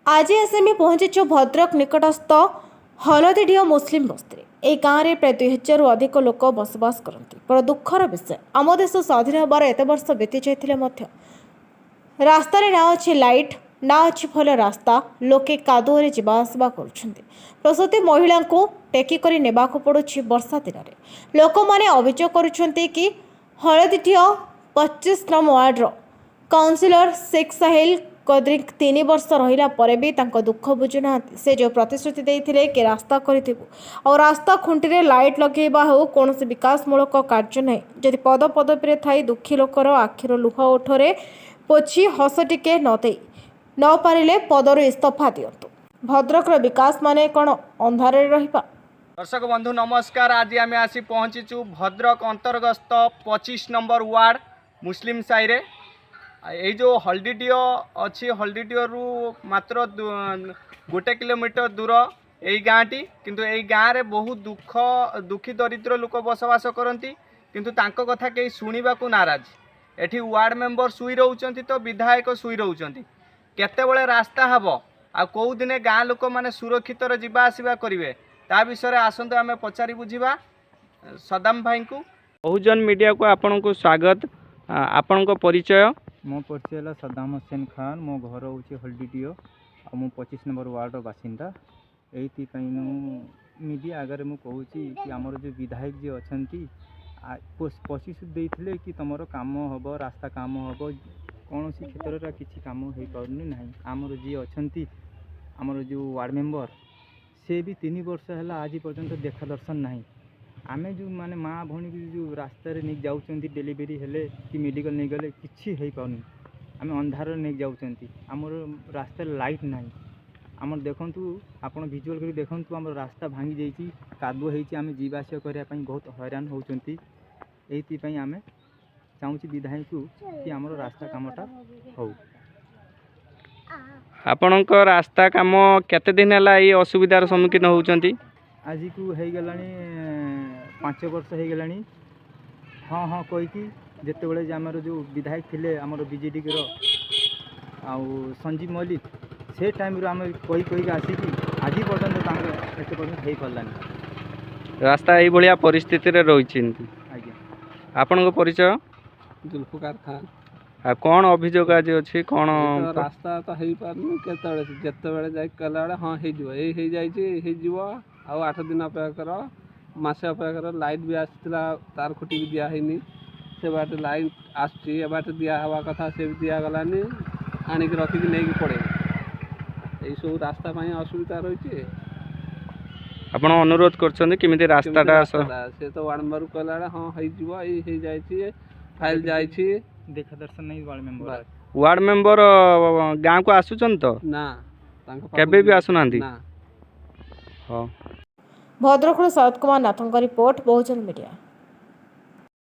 आज आसमी पहुंचीचु भद्रक निकटस्थ हलदीडीह मुस्लिम बस्ती। ए गाँव में प्राय 2000 अधिक लोक बसवास करती। बड़ दुखर विषय, आम देश स्वाधीन होबार एत वर्ष बीती जाते रास्तार ना अच्छी लाइट ना अच्छी भल रास्ता, लोके कादुअरे जावासवा करुछंती। प्रसूति महिला को टेकिक नेबाकू पड़ुछि। वर्षा दिन में लोक मैंने अभियोग करुछंती कि हलदीडीह 25 नंबर वार्डर काउंसिलर शेख साहिल कद्री 3 वर्ष रहिला परे भी तांको दुख बुझुना। से जो प्रतिश्रुति देइथिले कि रास्ता करिथिबु और रास्ता खुंटी लाइट लगेबा हो कौन विकासमूलक कार्य नहीं। जदि पद पदवी थाई दुखी लोकर आखिर लुह ओठरे पोछि हस टिके न पारिले पदर इस्तफा दियंतु। भद्रकर विकास माने कौन अंधारे रहिबा। दर्शक बंधु नमस्कार। आज आम आसी पहुँचीचु भद्रक अंतर्गत 25 नंबर वार्ड मुस्लिम साई रे। ये जो हलदीडीह अच्छी हलदीडीह रु मात्र 1 किलोमीटर दूर यही गाँटी, किंतु यही गाँव में बहुत दुखी दरिद्र लोक बसवास करती, किंतु तांको कथा कहीं शुणा को नाराज। एठी वार्ड मेंबर शुई रोचंती तो विधायक शुई रोचंती। केतेबेले रास्ता हब आ कौ दिने गाँ लोक माने सुरक्षित जीवा आसवा करेंगे ता विषय आसतु आम पचारि बुझा सदाम भाई को। बहुजन मीडिया को आपन को स्वागत। आपण को परिचय? मो परिचय है सदाम हुसैन खान। मो घर हूँ हलदीडीह आ मु 25 नंबर वार्ड बासिंदा। यही मीडिया आगे मुझे कहूँ कि आमर जो विधायक जी अच्छा प्रतिश्रुति देते कि तुम कम हम रास्ता कम हम कौन क्षेत्र किसी कम हो पारनी ना। आमर जी अच्छा आमर जो वार्ड मेंबर से भी 3 वर्ष है आज पर्यंत देखा दर्शन ना। आम जो माने माँ भौणी जो रास्तार नहीं जाऊँ डेलीवरी हेले कि मेडिकल नहीं गले किसी हो पानी। आम अंधार नहीं जाऊँ आमर रास्ता लाइट ना। आम देखु आप भिजुआल कर देखु आम रास्ता भांगी जाइए कादुआ होमें जीवास करने बहुत हैरान होती। यही आम चाहूँ विधायक कि आमर रास्ता कामटा हो। आपणक रास्ता काम केते दिन है ये असुविधार सम्मुखीन होती? आज को हो गला 5 वर्ष हो गला। हाँ हाँ कहीकि जिते आमर जो विधायक थे आमर बीजेडी आउ संजीव मल्लिक से टाइम आम कही आसिकी आज पर्यटन एत पर्यटन हो पारानी। रास्ता ये परिस्थिति रही। आज्ञा आपण परिचय? जुल्फकार खान। आ कौन अभियोग आज अच्छी कौन? रास्ता तो हो पारनी केतबे जाए कला हाँ हो 8 दिन अपेक्षा कर मसे अपेक्षा कर। लाइट भी आसला तार खुटी भी दिहनी से बाट लाइट आसुची बाट दिया हवा कथा से भी दिगलानी आणिक रखिक नहीं पड़े। यही सब रास्ता असुविधा रही। आपण अनुरोध कर रास्ता से तो वार्ड मेंबर कहला हाँ हो फाइल जाइए देखा दर्शन नहीं। वार्ड मेंबर गाँव को आसुचन तो ना केबे भी आसुना। भद्रक शरद कुमार नाथों रिपोर्ट बहुजन मीडिया।